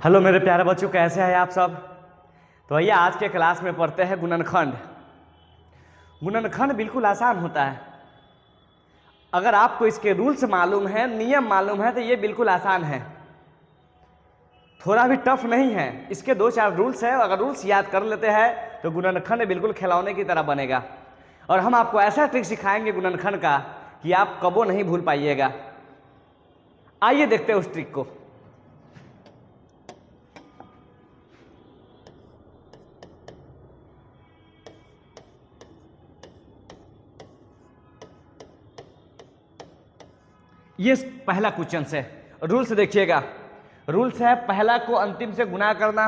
Hello मेरे प्यारे बच्चों, कैसे हैं आप सब। तो आइए आज के क्लास में पढ़ते हैं गुणनखंड। गुणनखंड बिल्कुल आसान होता है। अगर आपको इसके रूल्स मालूम है, नियम मालूम है, तो ये बिल्कुल आसान है, थोड़ा भी टफ नहीं है। इसके 2-4 रूल्स हैं, अगर रूल्स याद कर लेते हैं तो गुणनखंड बिल्कुल खिलौने की तरह बनेगा। और हम आपको ऐसा ट्रिक सिखाएंगे गुणनखंड का कि आप कबो नहीं भूल पाइएगा। आइए देखते हैं उस ट्रिक को। ये पहला क्वेश्चन है। रूल्स देखिएगा। रूल्स है, पहला को अंतिम से गुना करना,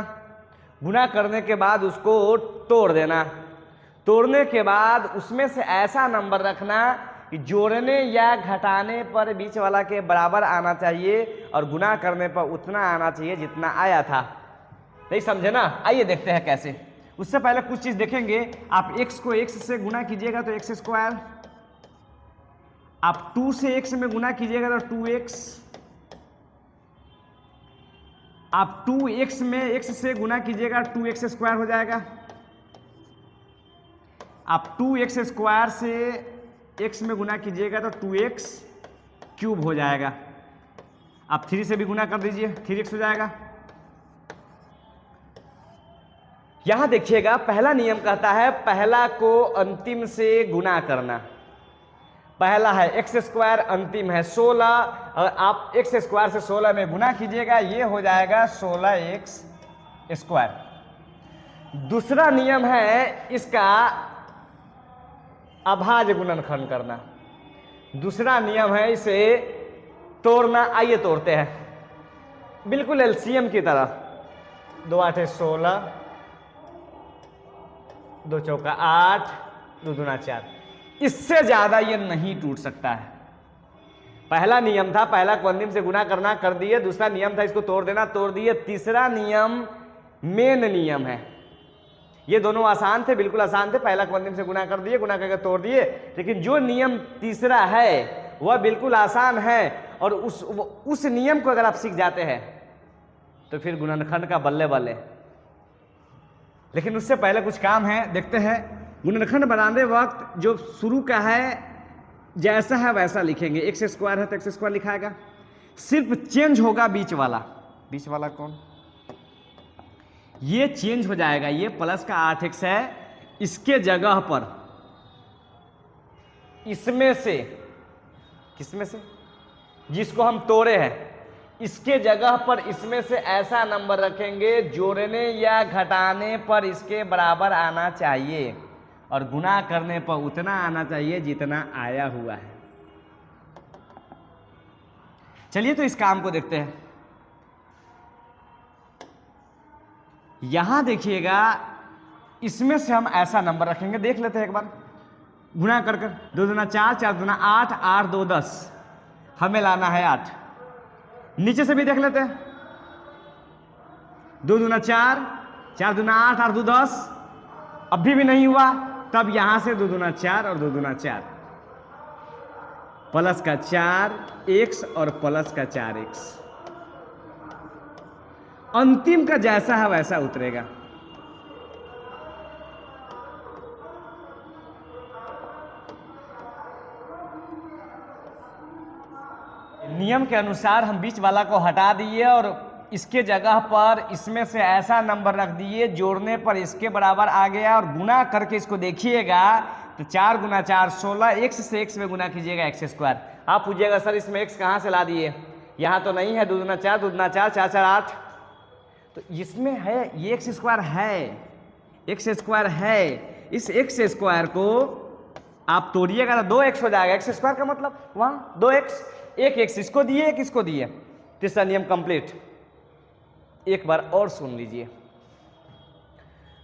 गुना करने के बाद उसको तोड़ देना, तोड़ने के बाद उसमें से ऐसा नंबर रखना कि जोड़ने या घटाने पर बीच वाला के बराबर आना चाहिए और गुना करने पर उतना आना चाहिए जितना आया था। नहीं समझे ना? आइए देखते हैं कैसे। उससे पहले कुछ चीज देखेंगे। आप x को x से गुना कीजिएगा तो x स्क्वायर, आप 2 से x में गुना कीजिएगा तो 2x, आप 2x में x से गुना कीजिएगा 2x स्क्वायर हो जाएगा, आप 2x स्क्वायर से x में गुना कीजिएगा तो 2x क्यूब हो जाएगा, आप 3 से भी गुना कर दीजिए 3x हो जाएगा। यहां देखिएगा, पहला नियम कहता है पहला को अंतिम से गुना करना। पहला है x स्क्वायर, अंतिम है 16, और आप x स्क्वायर से 16 में गुना कीजिएगा, ये हो जाएगा 16x स्क्वायर। दूसरा नियम है इसका अभाज्य गुणनखंड करना। दूसरा नियम है इसे तोड़ना। आइए तोड़ते हैं, बिल्कुल एलसीएम की तरह। 2 8 16, 2 चौका 8, 2 दूना 4। इससे ज्यादा ये नहीं टूट सकता है। पहला नियम था पहला को अंतिम से गुना करना, कर दिए। दूसरा नियम था इसको तोड़ देना, तोड़ दिए। तीसरा नियम मेन नियम है। ये दोनों आसान थे, बिल्कुल आसान थे। पहला को अंतिम से गुना कर दिए, गुना करके तोड़ दिए। लेकिन जो नियम तीसरा है वह बिल्कुल आसान है, और उस नियम को अगर आप सीख जाते हैं तो फिर गुणनखंड का बल्ले बल्ले। लेकिन उससे पहले कुछ काम है, देखते हैं। गुणनखंड बनाने वक्त जो शुरू का है जैसा है वैसा लिखेंगे। x स्क्वायर है तो x स्क्वायर लिखाएगा, सिर्फ चेंज होगा बीच वाला। बीच वाला कौन? ये चेंज हो जाएगा। ये प्लस का 8x है, इसके जगह पर इसमें से, किसमें से? जिसको हम तोड़े हैं, इसके जगह पर इसमें से ऐसा नंबर रखेंगे जोड़ने या घटाने पर इसके बराबर आना चाहिए और गुना करने पर उतना आना चाहिए जितना आया हुआ है। चलिए तो इस काम को देखते हैं। यहां देखिएगा, इसमें से हम ऐसा नंबर रखेंगे, देख लेते हैं एक बार गुना कर कर। 2 दूना 4, 4 दूना 8, 8 2 10, हमें लाना है 8। नीचे से भी देख लेते हैं। 2 दूना 4, 4 दूना 8, 8 2 10, अभी भी नहीं हुआ। तब यहां से 2 दूना 4 और 2 दूना 4, प्लस का 4x और प्लस का 4x। अंतिम का जैसा है वैसा उतरेगा। नियम के अनुसार हम बीच वाला को हटा दिए और इसके जगह पर इसमें से ऐसा नंबर रख दिए जोड़ने पर इसके बराबर आ गया, और गुना करके इसको देखिएगा तो 4 गुना 4 16, x से x में गुना कीजिएगा x स्क्वायर। आप पूछिएगा सर इसमें x कहाँ से ला दिए? यहाँ तो नहीं है। 2 दूना 4, 2 दूना 4, 4 4 8, तो इसमें है ये x स्क्वायर है, x स्क्वायर है। इस x स्क्वायर को आप तोड़िएगा तो 2x हो जाएगा। x स्क्वायर का मतलब वहाँ 2x, एक x इसको दिए, एक इसको दिए। तीसरा नियम कंप्लीट। एक बार और सुन लीजिए।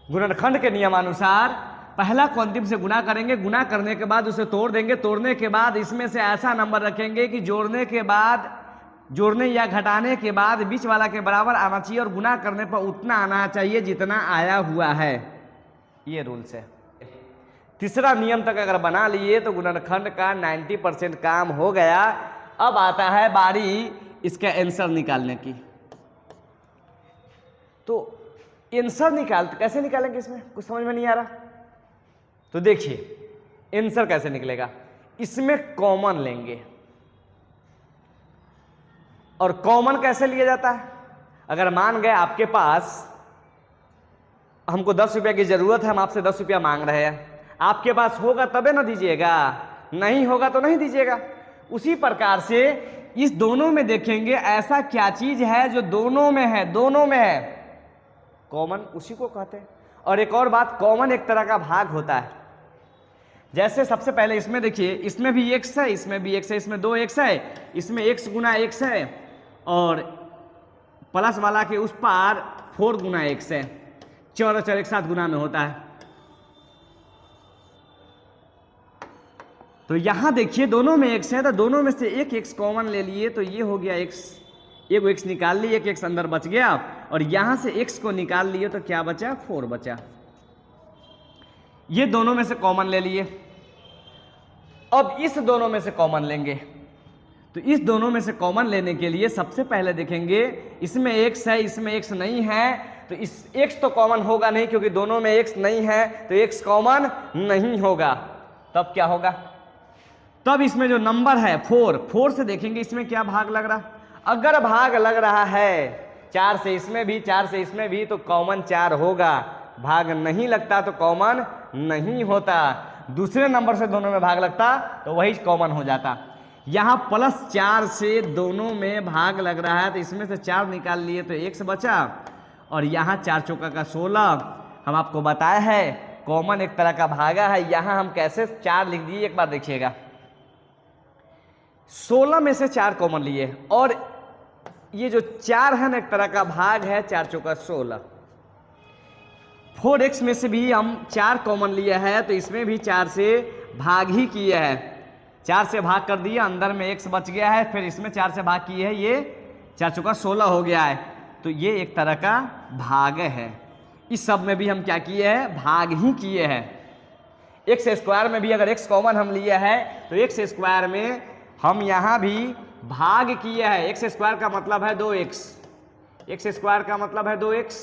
गुणनखंड के नियमानुसार पहला को अंतिम से गुना करेंगे, गुना करने के बाद उसे तोड़ देंगे, तोड़ने के बाद इसमें से ऐसा नंबर रखेंगे कि जोड़ने के बाद, जोड़ने या घटाने के बाद बीच वाला के बराबर आना चाहिए और गुना करने पर उतना आना चाहिए जितना आया हुआ है। ये रूल्स है। तीसरा नियम तक अगर बना लिए तो गुणनखंड का 90% काम हो गया। अब आता है बारी इसका आंसर निकालने की। तो आंसर कैसे निकालेंगे, इसमें कुछ समझ में नहीं आ रहा। तो देखिए आंसर कैसे निकलेगा, इसमें कॉमन लेंगे। और कॉमन कैसे लिया जाता है, अगर मान गए आपके पास हमको 10 रुपया की जरूरत है, हम आपसे 10 रुपया मांग रहे हैं, आपके पास होगा तबे ना दीजिएगा, नहीं होगा तो नहीं दीजिएगा। उसी प्रकार से इस दोनों में देखेंगे ऐसा क्या चीज है जो दोनों में है, कॉमन उसी को कहते हैं। और एक और बात, कॉमन एक तरह का भाग होता है। जैसे सबसे पहले इसमें देखिए, इसमें भी x है, इसमें भी x है, इसमें 2x है, इसमें x गुना x है, और प्लस वाला के उस पार 4 गुना x है, 4 और 4 एक साथ गुना में होता है। तो यहां देखिए दोनों में x है, तो दोनों में से एक x कॉमन ले लिए, तो ये हो गया x, एक x निकाल लिए, एक x अंदर बच गया, और यहां से x को निकाल लिए तो क्या बचा, 4 बचा। ये दोनों में से कॉमन ले लिए। अब इस दोनों में से कॉमन लेंगे, तो इस दोनों में से कॉमन लेने के लिए सबसे पहले देखेंगे इसमें x है, इसमें x नहीं है, तो इस x तो कॉमन होगा नहीं, क्योंकि दोनों में x नहीं है, तो x कॉमन नहीं होगा। तब क्या होगा, तब इसमें जो नंबर है 4 से देखेंगे इसमें क्या भाग लग रहा। अगर भाग लग रहा है 4 से इसमें भी, 4 से इसमें भी, तो कॉमन 4 होगा। भाग नहीं लगता तो कॉमन नहीं होता। दूसरे नंबर से दोनों में भाग लगता तो वही कॉमन हो जाता। यहाँ +4 से दोनों में भाग लग रहा है, तो इसमें से 4 निकाल लिए तो x बचा, और यहाँ 4 चौका का 16। हम आपको बताया है कॉमन एक तरह का भागा है। यहाँ हम कैसे 4 लिख दिए, एक बार देखिएगा। 16 में से 4 कॉमन लिए, और ये जो 4 है ना एक तरह का भाग है, 4 चौका 16। 4x में से भी हम 4 कॉमन लिए है, तो इसमें भी 4 से भाग ही किए है। 4 से भाग कर दिया, अंदर में x बच गया है, फिर इसमें 4 से भाग किए है, ये 4 चौका 16 हो गया है। तो ये एक तरह का भाग है। इस सब में भी हम क्या किए हैं, भाग ही किए हैं। एक्स स्क्वायर में भी अगर x कॉमन हम लिए है, तो एक्स स्क्वायर में हम यहाँ भी भाग किए हैं। एक्स स्क्वायर का मतलब है 2x, एक्स स्क्वायर का मतलब है 2x।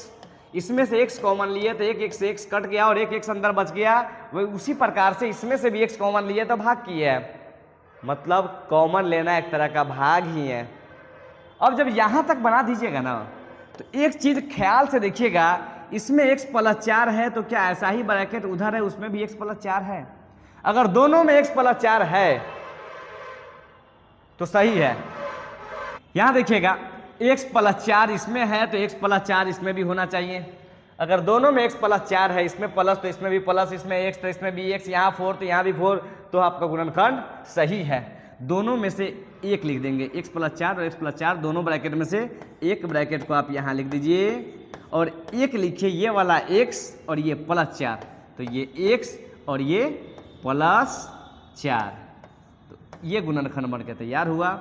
इसमें से x कॉमन लिए तो एक x से x कट गया और एक x अंदर बच गया। वही उसी प्रकार से इसमें से भी x कॉमन लिए तो भाग किए है, मतलब कॉमन लेना एक तरह का भाग ही है। अब जब यहाँ तक बना दीजिएगा ना, तो एक चीज ख्याल से देखिएगा, इसमें x + 4 है, तो क्या ऐसा ही ब्रैकेट उधर है उसमें भी x + 4 है? अगर दोनों में x + 4 है तो सही है। यहां देखिएगा x + 4 इसमें है, तो x + 4 इसमें भी होना चाहिए। अगर दोनों में x + 4 है, इसमें प्लस तो इसमें भी प्लस, इसमें x तो इसमें भी x, यहाँ 4 तो यहाँ भी 4, तो आपका गुणनखंड सही है। दोनों में से एक लिख देंगे, x + 4 और x + 4 दोनों ब्रैकेट में से एक ब्रैकेट को आप यहाँ लिख दीजिए, और एक लिखिए ये वाला x और ये +4, तो ये x और ये +4, तो ये गुणनखंड बन के तैयार हुआ।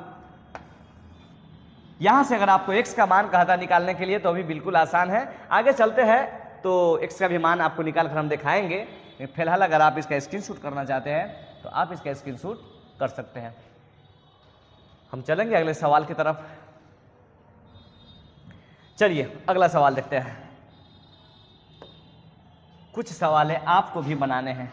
यहाँ से अगर आपको x का मान कहता निकालने के लिए तो अभी बिल्कुल आसान है। आगे चलते हैं तो x का भी मान आपको निकाल कर हम दिखाएंगे। फिलहाल अगर आप इसका स्क्रीनशॉट करना चाहते हैं तो आप इसका स्क्रीनशॉट कर सकते हैं। हम चलेंगे अगले सवाल की तरफ। चलिए अगला सवाल देखते हैं। कुछ सवाल आपको भी बनाने हैं।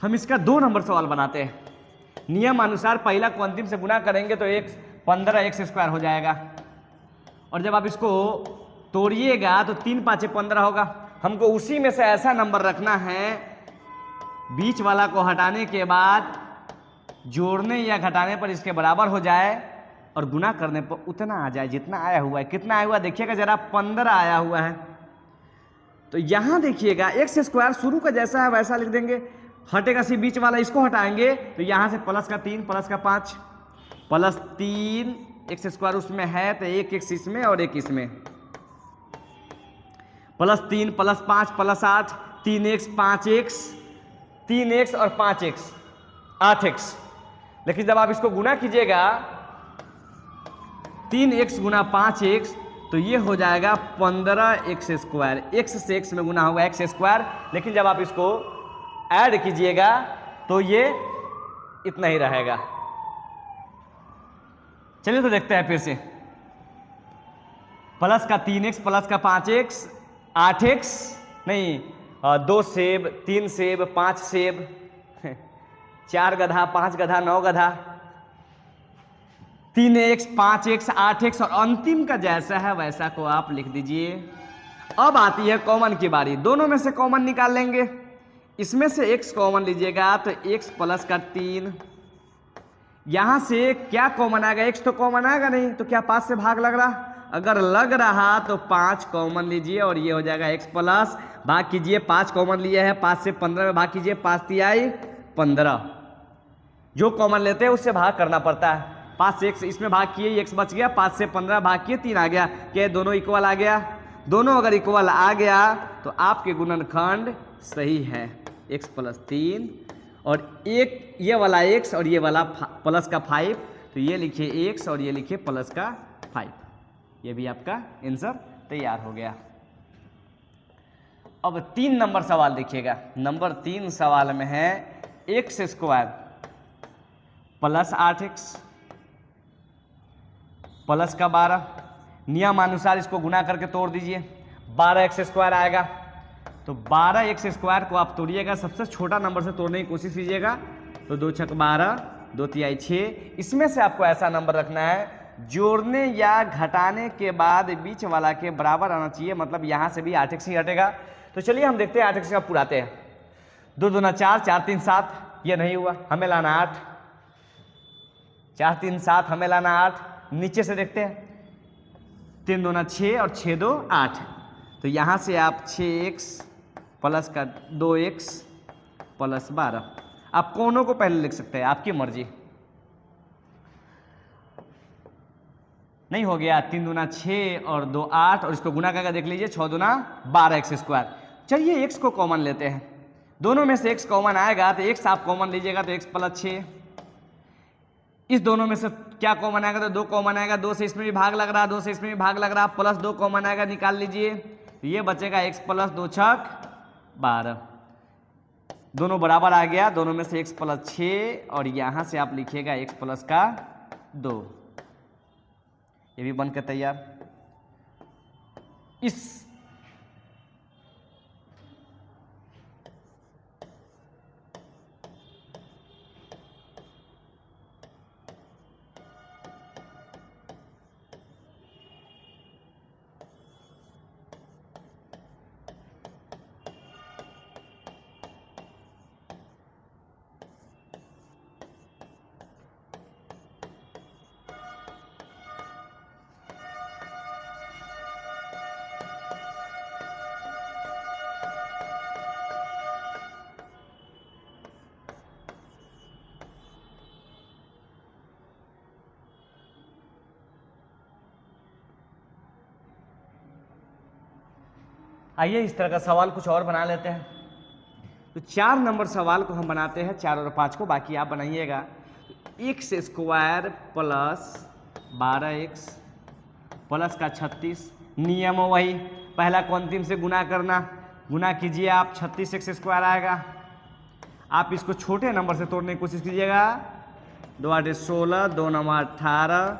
हम इसका 2 नंबर सवाल बनाते हैं। नियम अनुसार पहला को अंतिम से गुना करेंगे तो 15x² हो जाएगा, और जब आप इसको तोड़िएगा तो 3 × 5 = 15 होगा। हमको उसी में से ऐसा नंबर रखना है, बीच वाला को हटाने के बाद जोड़ने या घटाने पर इसके बराबर हो जाए, और गुना करने पर उतना आ जाए जितना आया हुआ है। कितना आया हुआ देखिएगा जरा, 15 आया हुआ है। तो यहाँ देखिएगा x² शुरू का जैसा है वैसा लिख देंगे, हटेगा सिर्फ बीच वाला, इसको हटाएंगे तो यहाँ से +3 +5 +3 x² उसमें है, तो एक x इसमें और एक इसमें, +3 +5 +8 3x 5x 3x और 5x 8x। लेकिन जब आप इसको गुना कीजिएगा 3x गुना 5x, तो ये हो जाएगा 15x स्क्वायर। x से x में गुना होगा x स्क्वायर, लेकिन जब आप इसको ऐड कीजिएगा तो ये इतना ही रहेगा। चलिए तो देखते हैं फिर से। प्लस का 3x प्लस का 5x 8x, नहीं 2 सेब 3 सेब 5 सेब 4 गधा 5 गधा 9 गधा, 3x 5x 8x, और अंतिम का जैसा है वैसा को आप लिख दीजिए। अब आती है कॉमन की बारी। दोनों में से कॉमन निकाल लेंगे। इसमें से x कॉमन लीजिएगा तो x प्लस का 3, यहां से क्या कॉमन आएगा? x तो कॉमन आएगा नहीं, तो क्या 5 से भाग लग रहा? अगर लग रहा तो 5 कॉमन लीजिए और ये हो जाएगा x प्लस, भाग कीजिए 5 कॉमन लिए है, 5 से 15 में भाग कीजिए, 5 तिहाई 15। जो कॉमन लेते हैं उससे भाग करना पड़ता है। 5 से x इसमें भाग किए, x बच गया, 5 से 15 भाग किए 3 आ गया। क्या दोनों इक्वल आ गया? दोनों अगर इक्वल आ गया तो आपके गुणनखंड सही है, x प्लस 3 और एक ये वाला x और ये वाला प्लस का 5, तो ये लिखिए x और ये लिखिए प्लस का 5। ये भी आपका आंसर तैयार हो गया। अब 3 नंबर सवाल देखिएगा। नंबर 3 सवाल में है x square plus 8x plus का 12, नियमानुसार इसको गुना करके तोड़ दीजिए, 12x स्क्वायर आएगा। तो 12x स्क्वायर को आप तोड़िएगा, सबसे छोटा नंबर से तोड़ने की कोशिश कीजिएगा। तो 2 छक 12, 2 तिहाई 6। इसमें से आपको ऐसा नंबर रखना है जोड़ने या घटाने के बाद बीच वाला के बराबर आना चाहिए, मतलब यहाँ से भी 8x ही हटेगा। तो चलिए हम देखते हैं 8x का पुराते हैं। 2 दूना 4, 4 3 7, ये नहीं हुआ, हमें लाना 8, 4 3 7, हमें लाना 8। नीचे से देखते हैं, 3 दूना 6 और 6 2 8, तो यहाँ से आप 6x प्लस का 2x प्लस 12, आप कोनों को पहले लिख सकते हैं, आपकी मर्जी। नहीं हो गया, 3 दूना 6 और 2 8, और इसको गुना करके देख लीजिए, 6 दूना 12x स्क्वायर। चलिए x को कॉमन लेते हैं। दोनों में से x कॉमन आएगा तो x आप कॉमन लीजिएगा तो x प्लस 6। इस दोनों में से क्या कॉमन आएगा? तो 2 कॉमन आएगा, 2 से इसमें भी भाग लग रहा, 2 से इसमें भी भाग लग रहा, प्लस 2 कॉमन आएगा, निकाल लीजिए। तो ये बचेगा x प्लस 2 छक 12, दोनों बराबर आ गया। दोनों में से x प्लस 6 और यहाँ से आप लिखिएगा x प्लस का 2, ये भी बनकर तैयार। इस आइए इस तरह का सवाल कुछ और बना लेते हैं। तो 4 नंबर सवाल को हम बनाते हैं, 4 और 5 को, बाकी आप बनाइएगा। x square plus 12x plus का 36, नियम वही, पहला को अंतिम से गुना करना, गुना कीजिए आप, 36x स्क्वायर आएगा। आप इसको छोटे नंबर से तोड़ने की कोशिश कीजिएगा। 2 8 16, 2 9 18,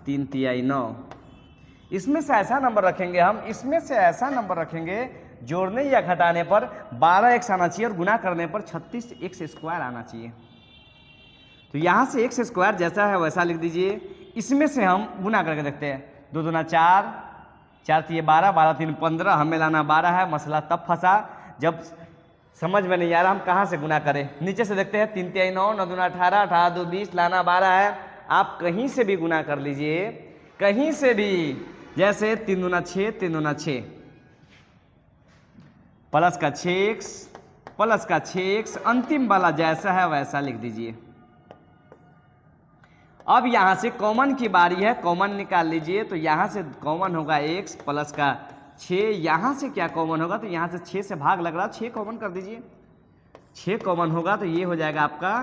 3 तिहाई 9। इसमें से ऐसा नंबर रखेंगे हम, इसमें से ऐसा नंबर रखेंगे जोड़ने या घटाने पर 12x आना चाहिए और गुना करने पर 36x स्क्वायर आना चाहिए। तो यहाँ से x स्क्वायर जैसा है वैसा लिख दीजिए। इसमें से हम गुना करके देखते हैं। 2 दूना 4, 4 तिहाई 12, 12 3 15, हमें लाना 12 है। मसला तब फंसा जब समझ में नहीं आ रहा हम कहाँ से गुना करें। नीचे से देखते हैं, 3 तिहाई 9, 9 दूना 18, 18 2 20, लाना 12 है। आप कहीं से भी गुना कर लीजिए, कहीं से भी, जैसे 3 दूना 6, 3 दूना 6 प्लस का 6x प्लस का 6x, अंतिम वाला जैसा है वैसा लिख दीजिए। अब यहां से कॉमन की बारी है, कॉमन निकाल लीजिए। तो यहां से कॉमन होगा x प्लस का 6, यहां से क्या कॉमन होगा? तो यहां से 6 से भाग लग रहा, 6 कॉमन कर दीजिए। 6 कॉमन होगा तो ये हो जाएगा आपका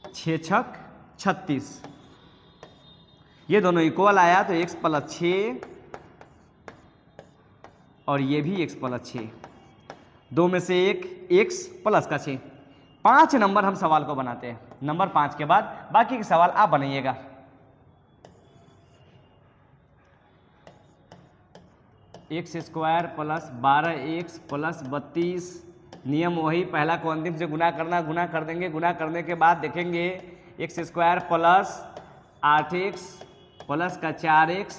6 छक 36, ये दोनों इक्वल आया तो x प्लस 6 और ये भी x प्लस 6, दो में से एक x प्लस का 6। 5 नंबर हम सवाल को बनाते हैं, नंबर 5 के बाद बाकी के सवाल आप बनाइएगा। X square plus 12x plus 32, नियम वही, पहला को अंतिम से गुना करना, गुना कर देंगे, गुना करने के बाद देखेंगे x square plus 8x plus का 4x,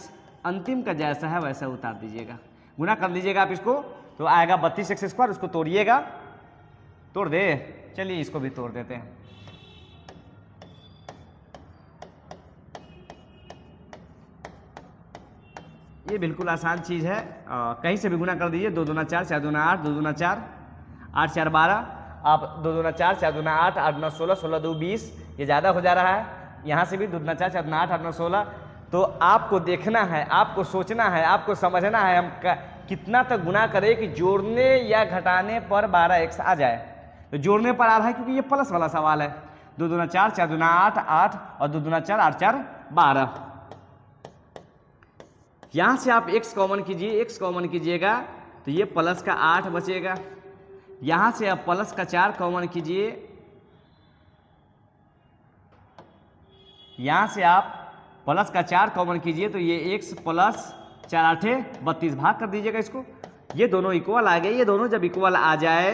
अंतिम का जैसा है वैसा उतार दीजिएगा, गुना कर लीजिएगा आप इसको तो आएगा 32x स्क्वायर। उसको तोड़िएगा, तोड़ दे, चलिए इसको भी तोड़ देते हैं। ये बिल्कुल आसान चीज़ है, कहीं से भी गुना कर दीजिए। 2 दूना 4, 4 दूना 8, 2 दूना 4, 8 4 12, आप 2 दूना 4, 4 दूना 8, 8 9 16, 16 2 20, ये ज़्यादा हो जा रहा है। यहाँ से भी 2 दूना 4, 4 दूना 8, 8 9 16। तो आपको देखना है, आपको सोचना है, आपको समझना है हम कितना तक गुना करें कि जोड़ने या घटाने पर 12x आ जाए। तो जोड़ने पर आ रहा है क्योंकि ये प्लस वाला सवाल है। 2 दूना 4, 4 दूना 8, 8 और 2 दूना 4, 8 4 12। यहाँ से आप x कॉमन कीजिए, x कॉमन कीजिएगा तो ये प्लस का 8 बचेगा। यहाँ से आप प्लस का 4 कॉमन कीजिए, यहाँ से आप प्लस का 4 कॉमन कीजिए तो ये x प्लस 4 8 32, भाग कर दीजिएगा इसको। ये दोनों इक्वल आ गए, ये दोनों जब इक्वल आ जाए,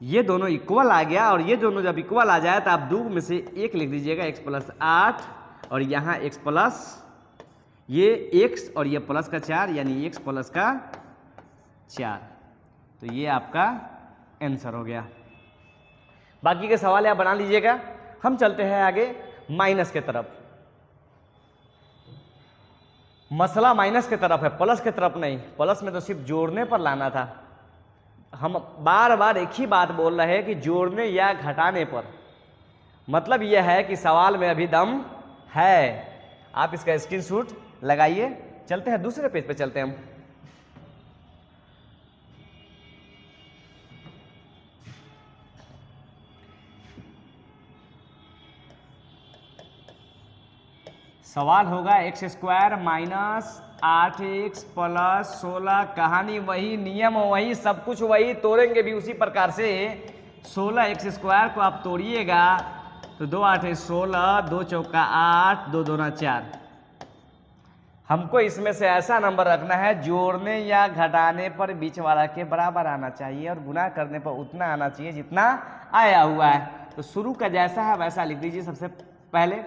ये दोनों इक्वल आ गया और ये दोनों जब इक्वल आ जाए तो आप 2 में से 1 लिख दीजिएगा, x प्लस 8 और यहाँ x प्लस ये x और ये प्लस का 4 यानी x प्लस का 4। तो ये आपका आंसर हो गया। बाकी के सवाल आप बना लीजिएगा। हम चलते हैं आगे माइनस के तरफ। मसला माइनस के तरफ है, प्लस के तरफ नहीं। प्लस में तो सिर्फ जोड़ने पर लाना था। हम बार बार एक ही बात बोल रहे हैं कि जोड़ने या घटाने पर, मतलब यह है कि सवाल में अभी दम है। आप इसका स्क्रीनशॉट लगाइए। चलते हैं दूसरे पेज पे, चलते हैं हम। सवाल होगा x square minus 8x plus 16। कहानी वही, नियम वही, सब कुछ वही, तोड़ेंगे भी उसी प्रकार से। 16x स्क्वायर को आप तोड़िएगा तो 2 8 16, 2 चौका 8, 2 दूना 4। हमको इसमें से ऐसा नंबर रखना है जोड़ने या घटाने पर बीच वाला के बराबर आना चाहिए और गुना करने पर उतना आना चाहिए जितना आया हुआ है। तो शुरू का जैसा है वैसा लिख दीजिए। सबसे पहले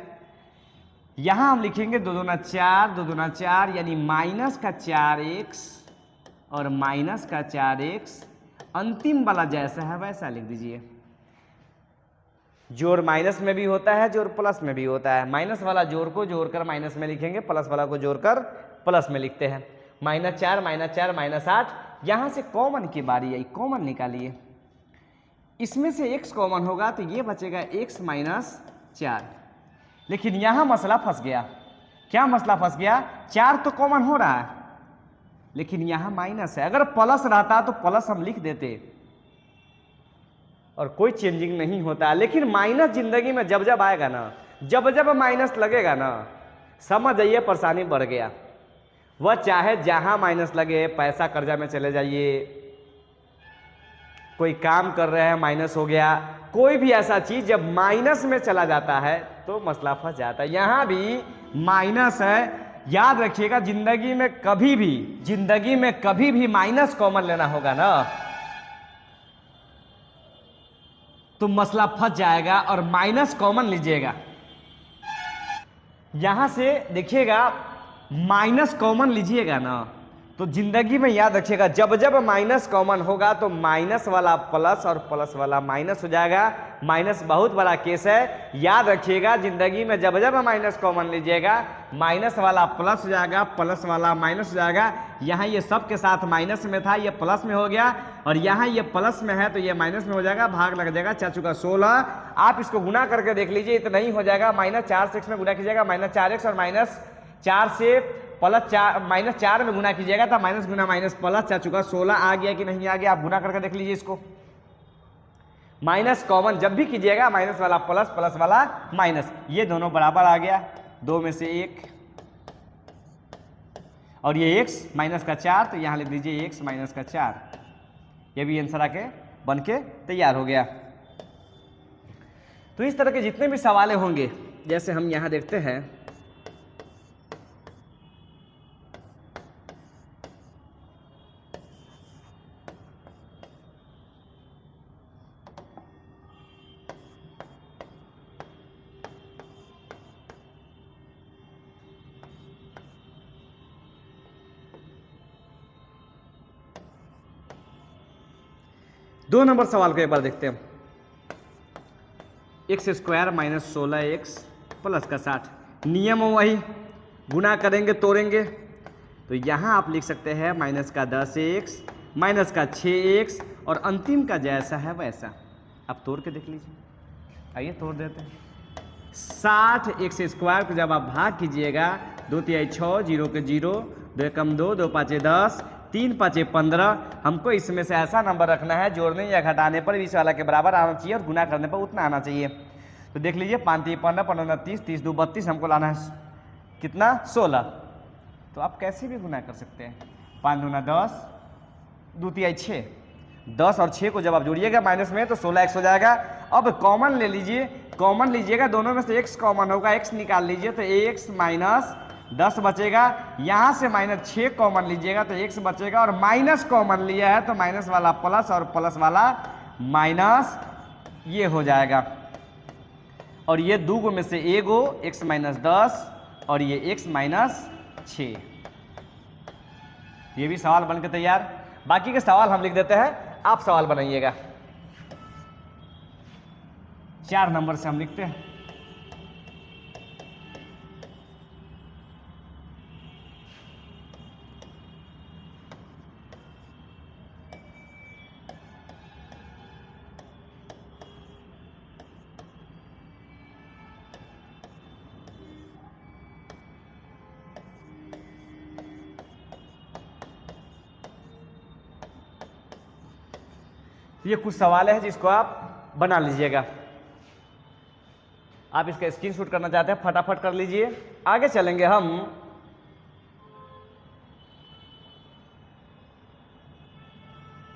यहाँ हम लिखेंगे 2 दूना 4, 2 दूना 4 यानी माइनस का 4x और माइनस का 4x। अंतिम वाला जैसा है वैसा लिख दीजिए। जोड़ माइनस में भी होता है, जोड़ प्लस में भी होता है। माइनस वाला जोड़ को जोड़कर माइनस में लिखेंगे, प्लस वाला को जोड़कर प्लस में लिखते हैं। -4 -4 -8। यहाँ से कॉमन की बारी आई, कॉमन निकालिए। इसमें से x कॉमन होगा तो ये बचेगा x माइनस 4। लेकिन यहाँ मसला फंस गया। क्या मसला फंस गया? 4 तो कॉमन हो रहा है लेकिन यहाँ माइनस है। अगर प्लस रहता तो प्लस हम लिख देते और कोई चेंजिंग नहीं होता। लेकिन माइनस जिंदगी में जब जब आएगा ना, जब जब माइनस लगेगा ना, समझ जाइए परेशानी बढ़ गया। वह चाहे जहां माइनस लगे, पैसा कर्जा में चले जाइए, कोई काम कर रहे हैं माइनस हो गया, कोई भी ऐसा चीज जब माइनस में चला जाता है तो मसला फंस जाता है। यहां भी माइनस है। याद रखिएगा जिंदगी में कभी भी माइनस कॉमन लेना होगा ना तो मसला फंस जाएगा और माइनस कॉमन लीजिएगा। यहां से देखिएगा माइनस कॉमन लीजिएगा ना तो जिंदगी में याद रखिएगा जब जब माइनस कॉमन होगा तो माइनस वाला प्लस और प्लस वाला माइनस हो जाएगा। माइनस बहुत बड़ा केस है, याद रखिएगा जिंदगी में जब जब माइनस कॉमन लीजिएगा माइनस वाला प्लस हो जाएगा, प्लस वाला माइनस हो जाएगा। यहाँ ये सब के साथ माइनस में था, ये प्लस में हो गया और यहाँ ये प्लस में है तो ये माइनस में हो जाएगा, भाग लग जाएगा। 4 चुका 16। आप इसको गुना करके देख लीजिए, इतना ही हो जाएगा। -4 से x में गुना कीजिएगा, -4x और -4 से प्लस 4 -4 में गुना कीजिएगा तो माइनस गुना माइनस प्लस। 4 चुका 16 आ गया कि नहीं आ गया, आप गुना करके देख लीजिए इसको। माइनस कॉमन जब भी कीजिएगा, माइनस वाला प्लस, प्लस वाला माइनस, ये दोनों बराबर आ गया, 2 में से 1, और ये x माइनस का 4, तो यहाँ लिख दीजिए x माइनस का 4। ये भी आंसर आके बन के तैयार हो गया। तो इस तरह के जितने भी सवाल होंगे, जैसे हम यहाँ देखते हैं, दो नंबर सवाल को एक बार देखते हैं। X square minus 16x plus का 60, नियम वही, गुना करेंगे तोड़ेंगे, तो यहाँ आप लिख सकते हैं माइनस का 10x माइनस का 6x और अंतिम का जैसा है वैसा। अब तोड़ के देख लीजिए, आइए तोड़ देते हैं। 60x स्क्वायर को जब आप भाग कीजिएगा, 2 तिहाई 6, 0 के 0, 2 एकम 2, 2 पाँचे 10, 3 पाँचे 15। हमको इसमें से ऐसा नंबर रखना है जोड़ने या घटाने पर बीच वाला के बराबर आना चाहिए और गुना करने पर उतना आना चाहिए। तो देख लीजिए, 5 3 15, 15 30, 30 2 32, हमको लाना है कितना, 16। तो आप कैसे भी गुना कर सकते हैं, 5 दूना 10, 2 तिहाई 6, 10 और 6 को जब आप जोड़िएगा माइनस में तो 16x हो जाएगा। अब कॉमन ले लीजिए, कॉमन लीजिएगा, दोनों में से x कॉमन होगा, x निकाल लीजिए तो x माइनस 10 बचेगा। यहाँ से माइनस 6 कॉमन लीजिएगा तो x बचेगा, और माइनस कॉमन लिया है तो माइनस वाला प्लस और प्लस वाला माइनस, ये हो जाएगा। और ये 2 में से 1 x माइनस 10 और ये x माइनस 6। ये भी सवाल बन के तैयार। बाकी के सवाल हम लिख देते हैं, आप सवाल बनाइएगा। 4 नंबर से हम लिखते हैं। ये कुछ सवाल है जिसको आप बना लीजिएगा। आप इसका स्क्रीनशॉट करना चाहते हैं, फटाफट कर लीजिए। आगे चलेंगे हम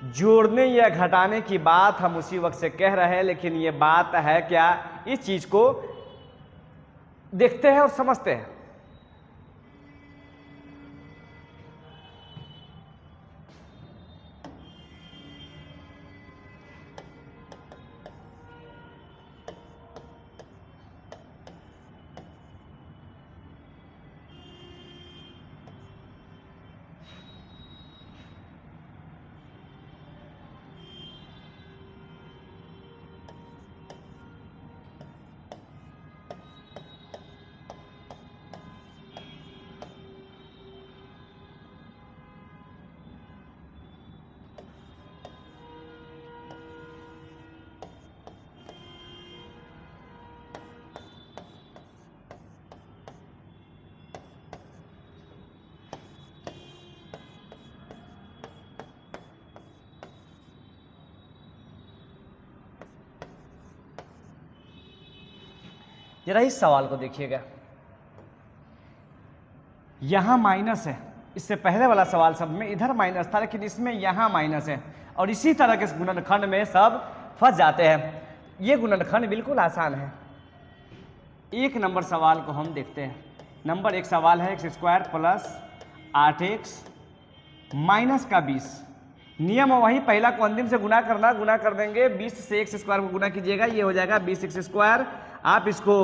जोड़ने या घटाने की बात हम उसी वक्त से कह रहे हैं, लेकिन ये बात है क्या, इस चीज को देखते हैं और समझते हैं। जरा इस सवाल को देखिएगा, यहां माइनस है। इससे पहले वाला सवाल सब में इधर माइनस था, लेकिन इसमें यहां माइनस है, और इसी तरह के गुणनखंड में सब फंस जाते हैं। ये गुणनखंड बिल्कुल आसान है। 1 नंबर सवाल को हम देखते हैं। नंबर 1 सवाल है, x square plus 8x minus का 20। नियम वही, पहला को अंतिम से गुना करना, गुना कर देंगे, 20 से एक्स स्क्वायर को गुना कीजिएगा, ये हो जाएगा 20x स्क्वायर। आप इसको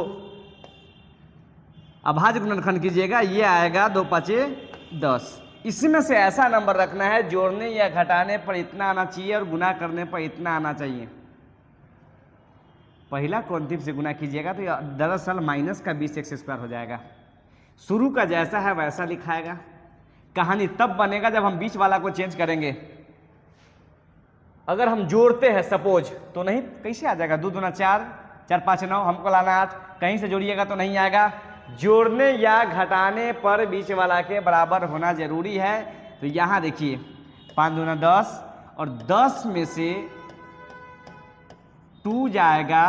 अभाज्य गुणनखंड कीजिएगा, ये आएगा 2 पाँचे 10। इसमें से ऐसा नंबर रखना है जोड़ने या घटाने पर इतना आना चाहिए और गुना करने पर इतना आना चाहिए। पहला को अंतिम से गुना कीजिएगा तो दरअसल माइनस का 20x स्क्वायर हो जाएगा। शुरू का जैसा है वैसा लिखाएगा। कहानी तब बनेगा जब हम बीच वाला को चेंज करेंगे। अगर हम जोड़ते हैं सपोज, तो नहीं, कैसे आ जाएगा, 2 दूना 4, 4 5 9, हमको लाना 8, कहीं से जोड़िएगा तो नहीं आएगा। जोड़ने या घटाने पर बीच वाला के बराबर होना जरूरी है। तो यहाँ देखिए, 5 दूना 10 और 10 में से 2 जाएगा,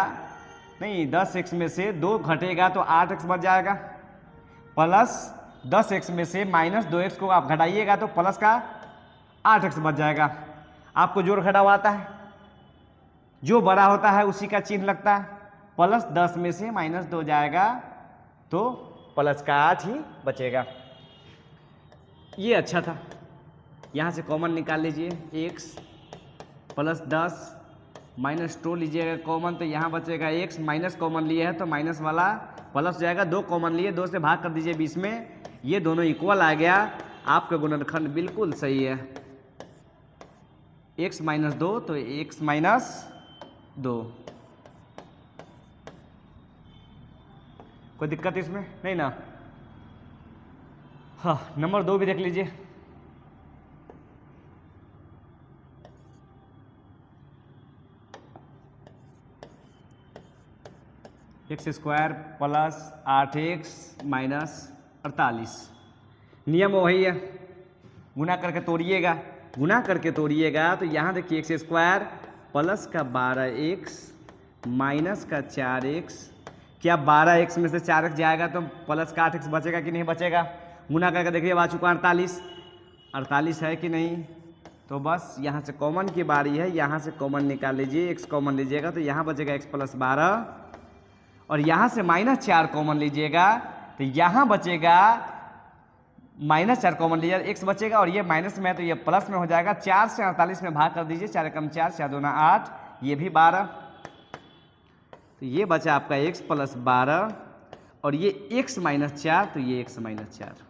नहीं 10x में से 2 घटेगा तो 8x बच जाएगा, प्लस 10x में से माइनस 2x को आप घटाइएगा तो प्लस का 8x बच जाएगा। आपको जोड़ घटाव आता है, जो बड़ा होता है उसी का चिन्ह लगता है। प्लस 10 में से माइनस 2 जाएगा तो प्लस का 8 ही बचेगा। ये अच्छा था, यहाँ से कॉमन निकाल लीजिए, x प्लस 10 माइनस 2 लीजिएगा कॉमन तो यहाँ बचेगा x, माइनस कॉमन लिए है तो माइनस वाला प्लस जाएगा, 2 कॉमन लिए 2 से भाग कर दीजिए 20 में, ये दोनों इक्वल आ गया। आपका गुणनखंड बिल्कुल सही है, x माइनस 2 तो x माइनस 2। कोई दिक्कत इसमें नहीं ना? हाँ, नंबर 2 भी देख लीजिए। X square plus 8x minus 48, नियम वही है, गुना करके तोड़िएगा, गुना करके तोड़िएगा तो यहाँ देखिए एक्स स्क्वायर प्लस का 12x माइनस का 4x, क्या 12x में से 4x जाएगा तो प्लस का 8x बचेगा कि नहीं बचेगा? गुना करके देखिए आ चुका 48 है कि नहीं? तो बस यहाँ से कॉमन की बारी है, यहाँ से कॉमन निकाल लीजिए, x कॉमन लीजिएगा तो यहाँ बचेगा x प्लस 12, और यहाँ से माइनस 4 कॉमन लीजिएगा तो यहाँ बचेगा माइनस 4 कॉमन लीजिएगा, x बचेगा और ये माइनस में है तो ये प्लस में हो जाएगा। 4 से 48 में भाग कर दीजिए, 4 कम 4, 4 दूना 8, ये भी 12, तो ये बचा आपका x प्लस 12 और ये x माइनस 4 तो ये x माइनस 4।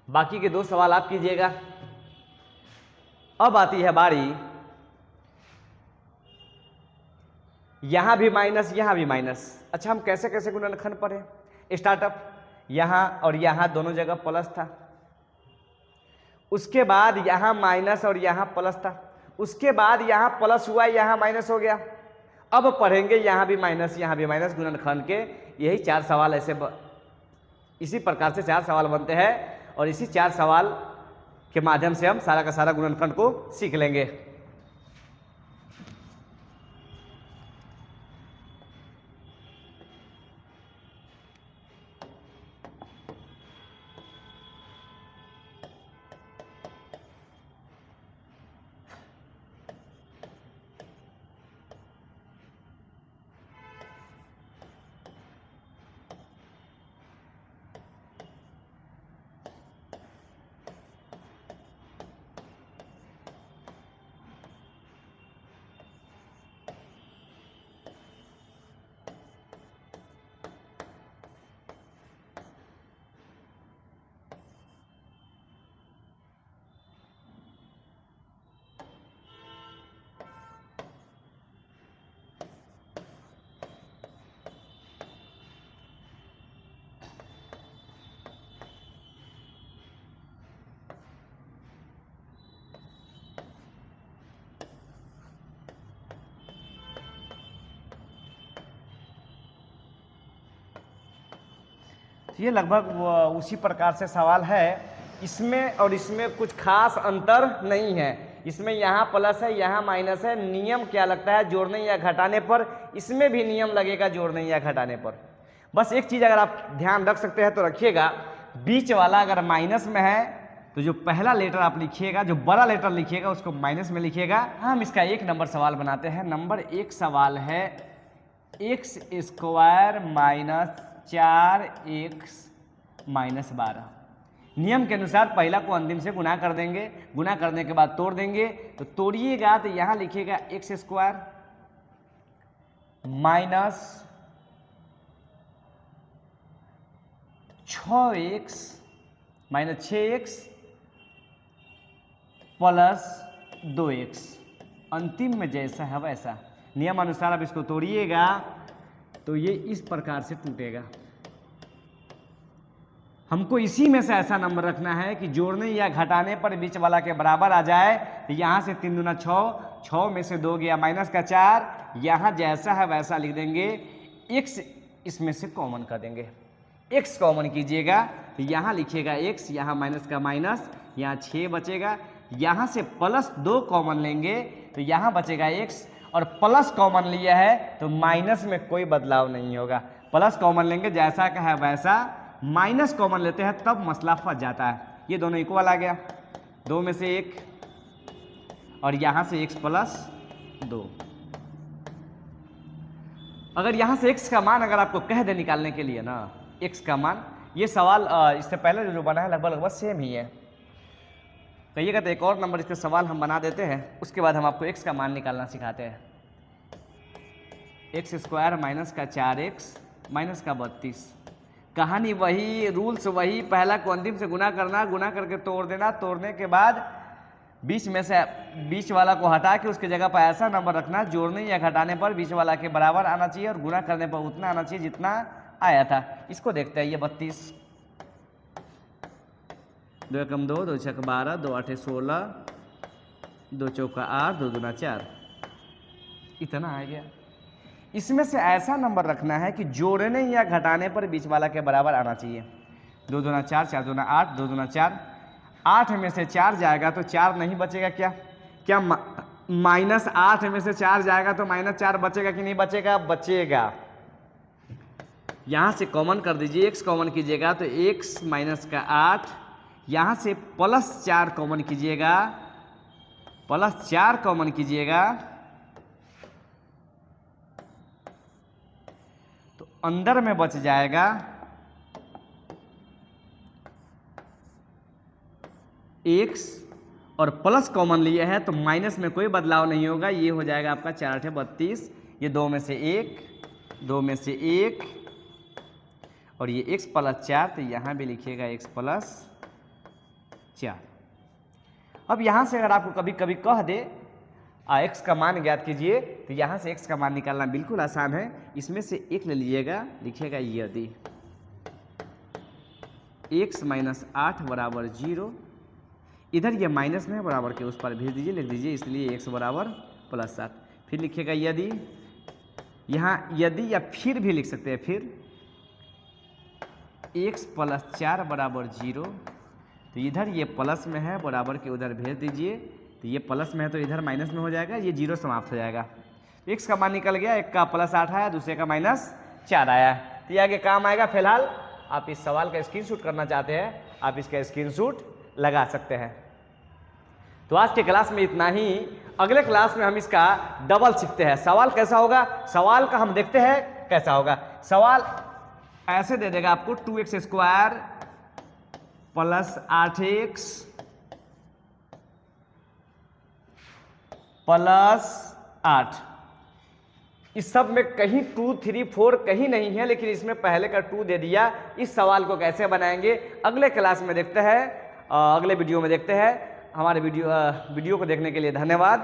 बाकी के 2 सवाल आप कीजिएगा। अब आती है बारी, यहां भी माइनस यहां भी माइनस। अच्छा, हम कैसे कैसे गुणनखंड पढ़े? स्टार्टअप यहां और यहां दोनों जगह प्लस था, उसके बाद यहां माइनस और यहां प्लस था, उसके बाद यहां प्लस हुआ यहां माइनस हो गया। अब पढ़ेंगे यहां भी माइनस गुणनखंड के। यही 4 सवाल ऐसे इसी प्रकार से 4 सवाल बनते हैं और इसी 4 सवाल के माध्यम से हम सारा का सारा गुणनखंड को सीख लेंगे। ये लगभग उसी प्रकार से सवाल है। इसमें और इसमें कुछ खास अंतर नहीं है। इसमें यहाँ प्लस है यहाँ माइनस है। नियम क्या लगता है? जोड़ने या घटाने पर। इसमें भी नियम लगेगा जोड़ने या घटाने पर। बस एक चीज़ अगर आप ध्यान रख सकते हैं तो रखिएगा, बीच वाला अगर माइनस में है तो जो पहला लेटर आप लिखिएगा, जो बड़ा लेटर लिखिएगा उसको माइनस में लिखिएगा। हम इसका 1 नंबर सवाल बनाते हैं। नंबर 1 सवाल है x square minus 4x minus 12। नियम के अनुसार पहला को अंतिम से गुना कर देंगे, गुना करने के बाद तोड़ देंगे। तो तोड़िएगा तो यहां लिखिएगा x square minus 6x minus 6x plus 2x। अंतिम में जैसा है वैसा। नियम अनुसार आप इसको तोड़िएगा तो ये इस प्रकार से टूटेगा। हमको इसी में से ऐसा नंबर रखना है कि जोड़ने या घटाने पर बीच वाला के बराबर आ जाए। तो यहाँ से 3 दूना 6, 6 में से 2 गया माइनस का 4, यहाँ जैसा है वैसा लिख देंगे। x इसमें से कॉमन कर देंगे, x कॉमन कीजिएगा तो यहाँ लिखिएगा x, यहाँ माइनस का माइनस, यहाँ 6 बचेगा। यहाँ से प्लस 2 कॉमन लेंगे तो यहाँ बचेगा x, और प्लस कॉमन लिया है तो माइनस में कोई बदलाव नहीं होगा। प्लस कॉमन लेंगे जैसा का है वैसा, माइनस कॉमन लेते हैं तब मसला फंस जाता है। ये दोनों इक्वल आ गया, 2 में से 1 और यहाँ से x प्लस 2। अगर यहाँ से x का मान अगर आपको कह दे निकालने के लिए ना, x का मान, ये सवाल इससे पहले जो बना है लगभग सेम ही है। कहिएगा तो एक और नंबर इसके सवाल हम बना देते हैं, उसके बाद हम आपको x का मान निकालना सिखाते हैं। x स्क्वायर माइनस का 4x माइनस का 32। कहानी वही, रूल्स वही, पहला को अंतिम से गुना करना, गुना करके तोड़ देना, तोड़ने के बाद बीच में से बीच वाला को हटा के उसके जगह पर ऐसा नंबर रखना, जोड़ने या घटाने पर बीच वाला के बराबर आना चाहिए और गुना करने पर उतना आना चाहिए जितना आया था। इसको देखते हैं, ये 32, 2 एकम 2, 2 छक 12, 2 आठे 16, 2 चौका 8, 2 दूना 4, इतना आ गया। इसमें से ऐसा नंबर रखना है कि जोड़ने या घटाने पर बीच वाला के बराबर आना चाहिए। 2 दूना 4, 4 दूना 8, 2 दूना 4, 8 में से 4 जाएगा तो 4 नहीं बचेगा क्या? क्या माइनस 8 में से 4 जाएगा तो माइनस 4 बचेगा कि नहीं बचेगा? बचेगा। यहाँ से कॉमन कर दीजिए, x कॉमन कीजिएगा तो x माइनस का 8, यहाँ से प्लस 4 कॉमन कीजिएगा, प्लस 4 कॉमन कीजिएगा तो अंदर में बच जाएगा x, और प्लस कॉमन लिए है तो माइनस में कोई बदलाव नहीं होगा। ये हो जाएगा आपका 4 8 32, ये 2 में से 1, 2 में से 1, और ये x प्लस 4, तो यहाँ भी लिखिएगा x प्लस 4। अब यहाँ से अगर आपको कभी कभी कह दे x का मान ज्ञात कीजिए, तो यहाँ से x का मान निकालना बिल्कुल आसान है। इसमें से 1 ले लीजिएगा, लिखिएगा यदि x माइनस 8 बराबर 0, इधर ये माइनस में है, बराबर के उस पर भेज दीजिए, लिख दीजिए, इसलिए x बराबर प्लस 7। फिर लिखिएगा यदि, यहाँ यदि या फिर भी लिख सकते हैं, फिर x प्लस 4 बराबर 0, तो इधर ये प्लस में है, बराबर के उधर भेज दीजिए, तो ये प्लस में है तो इधर माइनस में हो जाएगा, ये 0 समाप्त हो जाएगा। x का मान निकल गया, एक का प्लस 8 आया, दूसरे का माइनस 4 आया, तो ये आगे काम आएगा। फिलहाल आप इस सवाल का स्क्रीनशॉट करना चाहते हैं, आप इसका स्क्रीनशॉट लगा सकते हैं। तो आज के क्लास में इतना ही। अगले क्लास में हम इसका डबल सीखते हैं। सवाल कैसा होगा, सवाल का हम देखते हैं कैसा होगा। सवाल ऐसे दे देगा आपको 2x square plus 8x plus 8। इस सब में कहीं 2 3 4 कहीं नहीं है, लेकिन इसमें पहले का 2 दे दिया। इस सवाल को कैसे बनाएंगे अगले क्लास में देखते हैं, अगले वीडियो में देखते हैं। हमारे वीडियो को देखने के लिए धन्यवाद।